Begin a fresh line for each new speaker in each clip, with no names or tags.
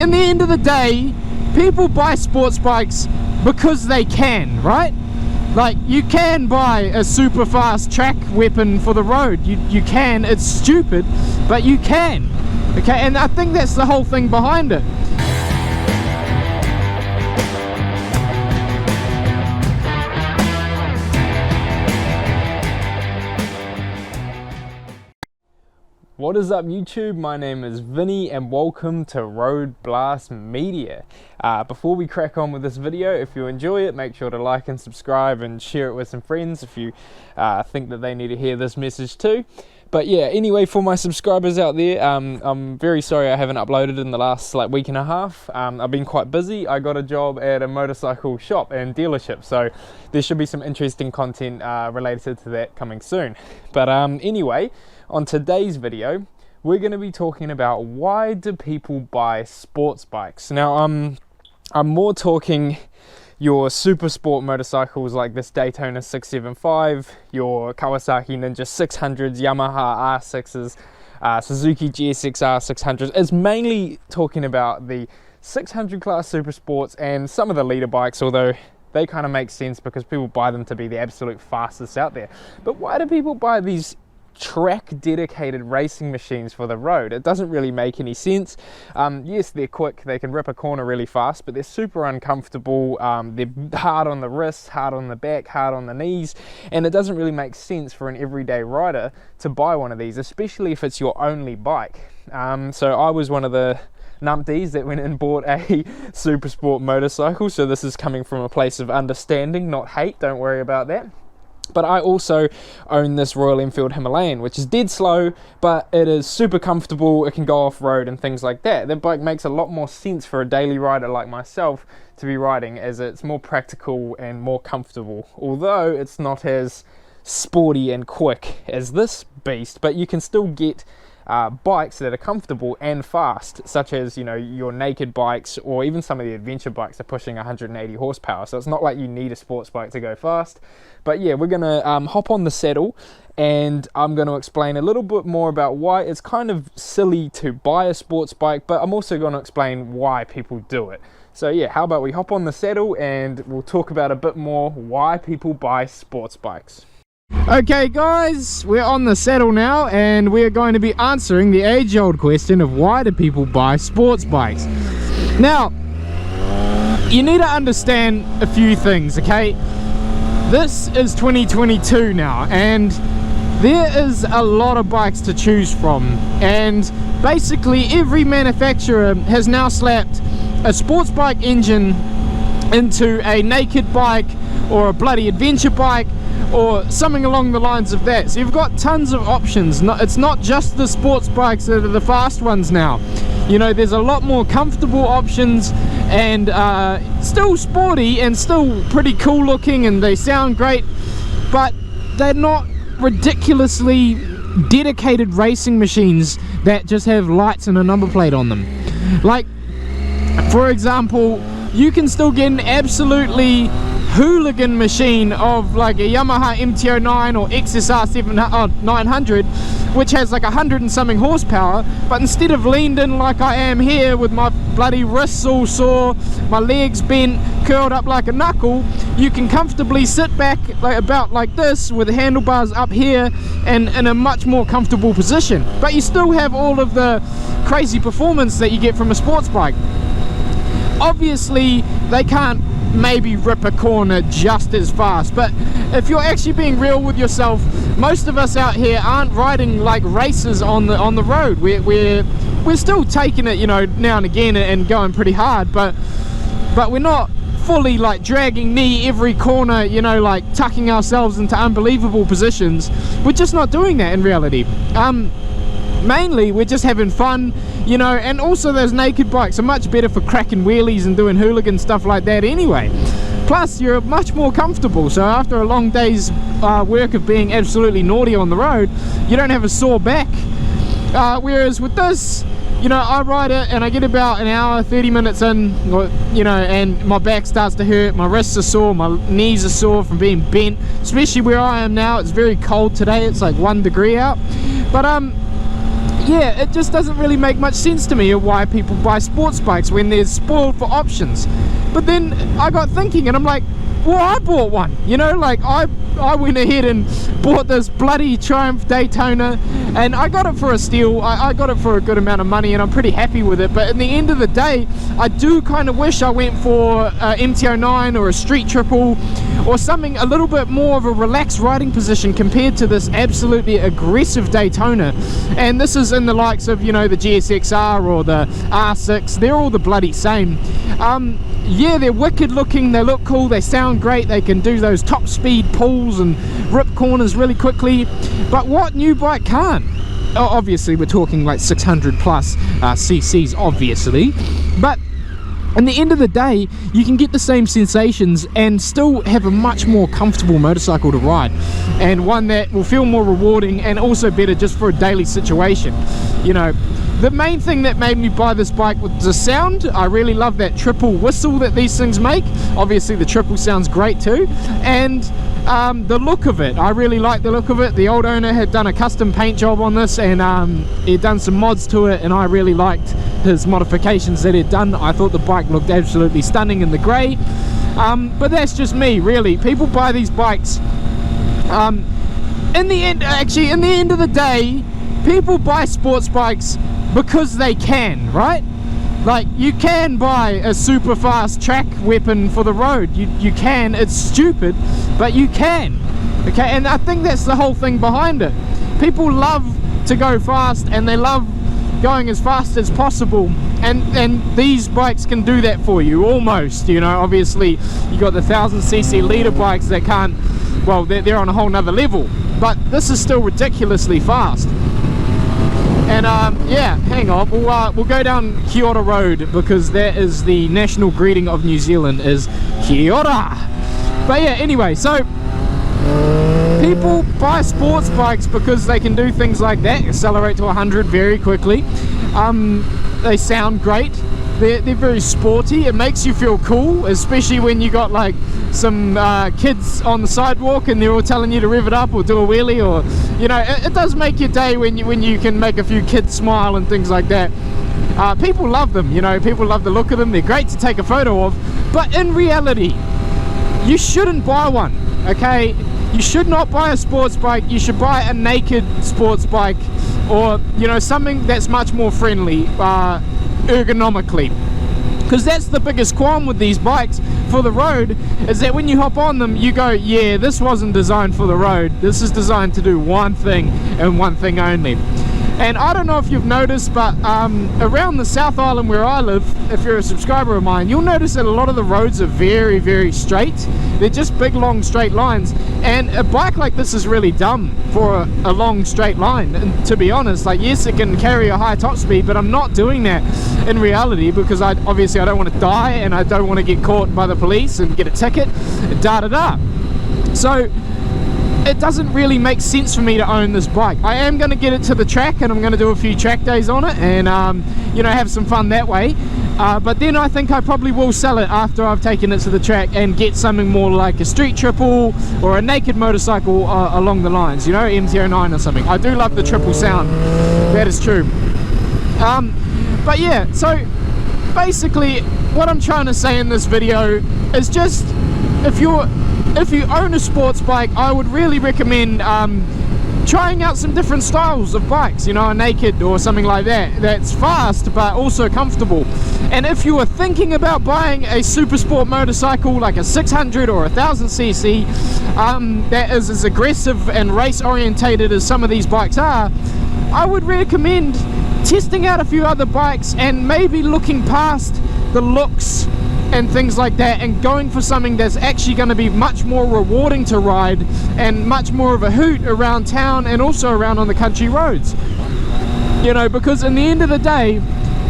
in the end of the day, people buy sports bikes because they can, right? Like, you can buy a super fast track weapon for the road. You can. It's stupid, but you can. Okay, and I think that's the whole thing behind it.
What is up YouTube? My name is Vinny and welcome to Road Blast Media. Before we crack on with this video, if you enjoy it, make sure to like and subscribe and share it with some friends if you think that they need to hear this message too. But yeah, anyway, for my subscribers out there, I'm very sorry I haven't uploaded in the last week and a half. I've been quite busy. I got a job at a motorcycle shop and dealership, so there should be some interesting content related to that coming soon. But anyway, on today's video, we're going to be talking about why do people buy sports bikes. Now, I'm more talking your super sport motorcycles like this Daytona 675, your Kawasaki Ninja 600s, Yamaha R6s, Suzuki GSX R600s. It's mainly talking about the 600 class super sports and some of the leader bikes, although they kind of make sense because people buy them to be the absolute fastest out there. But why do people buy these track dedicated racing machines for the road? It doesn't really make any sense. Yes, they're quick, they can rip a corner really fast, but they're super uncomfortable. They're hard on the wrists, hard on the back, hard on the knees, and it doesn't really make sense for an everyday rider to buy one of these, especially if it's your only bike. So I was one of the numpties that went and bought a super sport motorcycle, so this is coming from a place of understanding, not hate, don't worry about that. But I also own this Royal Enfield Himalayan, which is dead slow, but it is super comfortable. It can go off-road and things like that. That bike makes a lot more sense for a daily rider like myself to be riding, as it's more practical and more comfortable. Although it's not as sporty and quick as this beast, but you can still get bikes that are comfortable and fast, such as, you know, your naked bikes, or even some of the adventure bikes are pushing 180 horsepower, so it's not like you need a sports bike to go fast. But yeah, we're gonna hop on the saddle and I'm going to explain a little bit more about why it's kind of silly to buy a sports bike, but I'm also going to explain why people do it. So yeah, how about we hop on the saddle and we'll talk about a bit more why people buy sports bikes.
Okay guys, we're on the saddle now and we're going to be answering the age-old question of why do people buy sports bikes. Now, you need to understand a few things, okay? This is 2022 now and there is a lot of bikes to choose from, and basically every manufacturer has now slapped a sports bike engine into a naked bike or a bloody adventure bike or something along the lines of that. So you've got tons of options. It's not just the sports bikes that are the fast ones now. You know, there's a lot more comfortable options and still sporty and still pretty cool looking, and they sound great, but they're not ridiculously dedicated racing machines that just have lights and a number plate on them. Like, for example, you can still get an absolutely hooligan machine of like a Yamaha MT-09 or XSR 900, which has like 100 and something horsepower, but instead of leaned in like I am here with my bloody wrists all sore, my legs bent, curled up like a knuckle, you can comfortably sit back about like this with the handlebars up here and in a much more comfortable position, but you still have all of the crazy performance that you get from a sports bike. Obviously they can't maybe rip a corner just as fast, but if you're actually being real with yourself, most of us out here aren't riding like racers on the road. We're still taking it, you know, now and again and going pretty hard, but we're not fully like dragging knee every corner, you know, like tucking ourselves into unbelievable positions. We're just not doing that in reality. Mainly we're just having fun, you know, and also those naked bikes are much better for cracking wheelies and doing hooligan stuff like that anyway. Plus you're much more comfortable, so after a long day's work of being absolutely naughty on the road, you don't have a sore back. Whereas with this, you know, I ride it and I get about an hour, 30 minutes in, you know, and my back starts to hurt, my wrists are sore, my knees are sore from being bent, especially where I am now. It's very cold today, it's like 1 degree out, but yeah, it just doesn't really make much sense to me of why people buy sports bikes when they're spoiled for options. But then I got thinking, and I'm like, well, I bought one, you know, like I went ahead and bought this bloody Triumph Daytona, and I got it for a steal. I got it for a good amount of money, and I'm pretty happy with it. But in the end of the day, I do kind of wish I went for a MT-09 or a Street Triple, or something a little bit more of a relaxed riding position compared to this absolutely aggressive Daytona. And this is in the likes of, you know, the GSX-R or the R6. They're all the bloody same. Yeah, they're wicked looking, they look cool, they sound great, they can do those top speed pulls and rip corners really quickly. But what new bike can't? Obviously we're talking like 600 plus cc's, obviously, but in the end of the day, you can get the same sensations and still have a much more comfortable motorcycle to ride, and one that will feel more rewarding and also better just for a daily situation. You know, the main thing that made me buy this bike was the sound. I really love that triple whistle that these things make. Obviously the triple sounds great too, and the look of it. I really like the look of it. The old owner had done a custom paint job on this, and he'd done some mods to it, and I really liked his modifications that he'd done. I thought the bike looked absolutely stunning in the grey. But that's just me, really. People buy these bikes, in the end of the day, people buy sports bikes because they can, right? Like, you can buy a super fast track weapon for the road. You can. It's stupid, but you can. Okay, and I think that's the whole thing behind it. People love to go fast, and they love going as fast as possible, and these bikes can do that for you, almost. You know, obviously you got the 1000cc leader bikes that can't, well, they're on a whole nother level, but this is still ridiculously fast. And yeah, hang on, we'll go down Kia ora Road, because that is the national greeting of New Zealand, is Kia ora. But yeah, anyway, so people buy sports bikes because they can do things like that, accelerate to 100 very quickly. They sound great. They're very sporty. It makes you feel cool, especially when you got like some kids on the sidewalk and they're all telling you to rev it up or do a wheelie, or, you know, it does make your day when you can make a few kids smile and things like that. People love them, you know, people love the look of them. They're great to take a photo of, but in reality, you shouldn't buy one, okay? You should not buy a sports bike. You should buy a naked sports bike, or, you know, something that's much more friendly ergonomically, because that's the biggest qualm with these bikes for the road, is that when you hop on them you go, yeah, this wasn't designed for the road. This is designed to do one thing and one thing only. And I don't know if you've noticed, but around the South Island where I live, if you're a subscriber of mine, you'll notice that a lot of the roads are very, very straight. They're just big, long, straight lines. And a bike like this is really dumb for a long, straight line. And to be honest, like, yes, it can carry a high top speed, but I'm not doing that in reality, because obviously I don't want to die, and I don't want to get caught by the police and get a ticket, da-da-da. So it doesn't really make sense for me to own this bike. I am going to get it to the track, and I'm going to do a few track days on it, and you know, have some fun that way. But then I think I probably will sell it after I've taken it to the track and get something more like a Street Triple or a naked motorcycle along the lines, you know, MT-09 or something. I do love the triple sound, that is true. But yeah, so basically what I'm trying to say in this video is just, if you own a sports bike, I would really recommend trying out some different styles of bikes, you know, a naked or something like that, that's fast but also comfortable. And if you are thinking about buying a super sport motorcycle like a 600 or 1000cc that is as aggressive and race orientated as some of these bikes are, I would recommend testing out a few other bikes and maybe looking past the looks and things like that, and going for something that's actually going to be much more rewarding to ride and much more of a hoot around town and also around on the country roads, you know, because in the end of the day,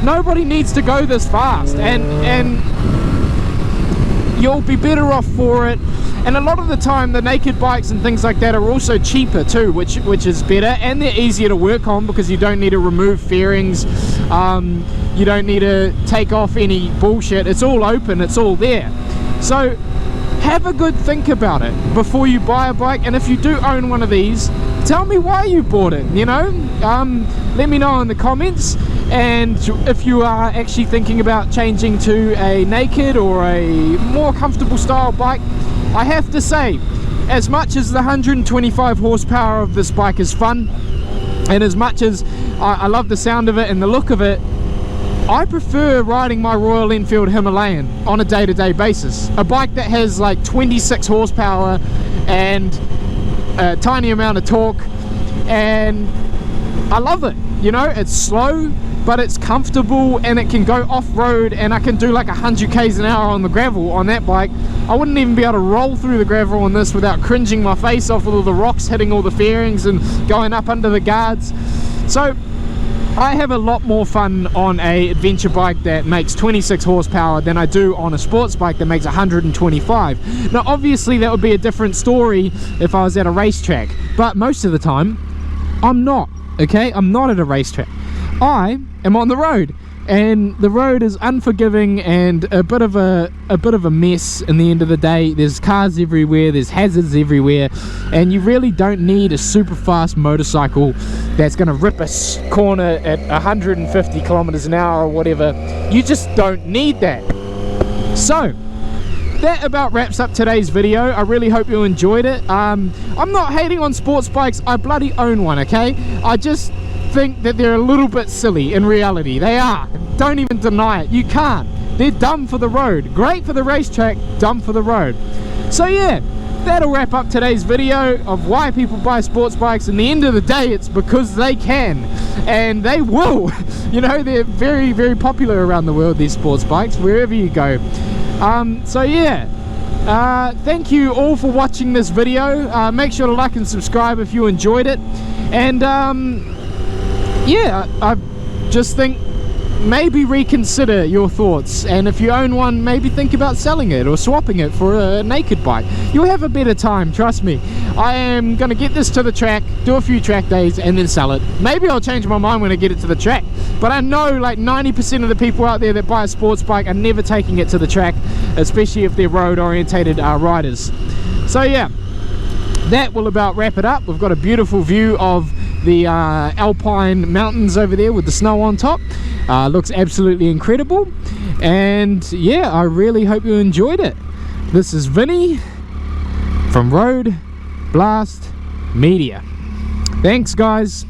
nobody needs to go this fast, and you'll be better off for it. And a lot of the time the naked bikes and things like that are also cheaper too, which is better, and they're easier to work on because you don't need to remove fairings, you don't need to take off any bullshit. It's all open, it's all there. So have a good think about it before you buy a bike, and if you do own one of these, tell me why you bought it, you know. Let me know in the comments. And if you are actually thinking about changing to a naked or a more comfortable style bike, I have to say, as much as the 125 horsepower of this bike is fun, and as much as I love the sound of it and the look of it, I prefer riding my Royal Enfield Himalayan on a day-to-day basis. A bike that has like 26 horsepower and a tiny amount of torque, and I love it. You know, it's slow, but it's comfortable, and it can go off-road, and I can do like 100 k's an hour on the gravel on that bike. I wouldn't even be able to roll through the gravel on this without cringing my face off with all the rocks hitting all the fairings and going up under the guards. So I have a lot more fun on a adventure bike that makes 26 horsepower than I do on a sports bike that makes 125. Now obviously that would be a different story if I was at a racetrack, but most of the time I'm not. Okay, I'm not at a racetrack. I am on the road, and the road is unforgiving and a bit of a mess. In the end of the day, there's cars everywhere, there's hazards everywhere, and you really don't need a super fast motorcycle that's going to rip a corner at 150 kilometers an hour or whatever. You just don't need that. So that about wraps up today's video. I really hope you enjoyed it. I'm not hating on sports bikes. I bloody own one, okay? I just think that they're a little bit silly in reality. They are. Don't even deny it. You can't. They're dumb for the road. Great for the racetrack, dumb for the road. So yeah, that'll wrap up today's video of why people buy sports bikes. In the end of the day, it's because they can, and they will. You know, they're very, very popular around the world, these sports bikes, wherever you go. So yeah, thank you all for watching this video. Make sure to like and subscribe if you enjoyed it. And yeah, I just think maybe reconsider your thoughts, and if you own one, maybe think about selling it or swapping it for a naked bike. You'll have a better time, trust me. I am going to get this to the track, do a few track days, and then sell it. Maybe I'll change my mind when I get it to the track, but I know like 90% of the people out there that buy a sports bike are never taking it to the track, especially if they're road orientated riders. So yeah, that will about wrap it up. We've got a beautiful view of the Alpine mountains over there with the snow on top. Looks absolutely incredible, and yeah, I really hope you enjoyed it. This is Vinny from Road Blast Media. Thanks guys.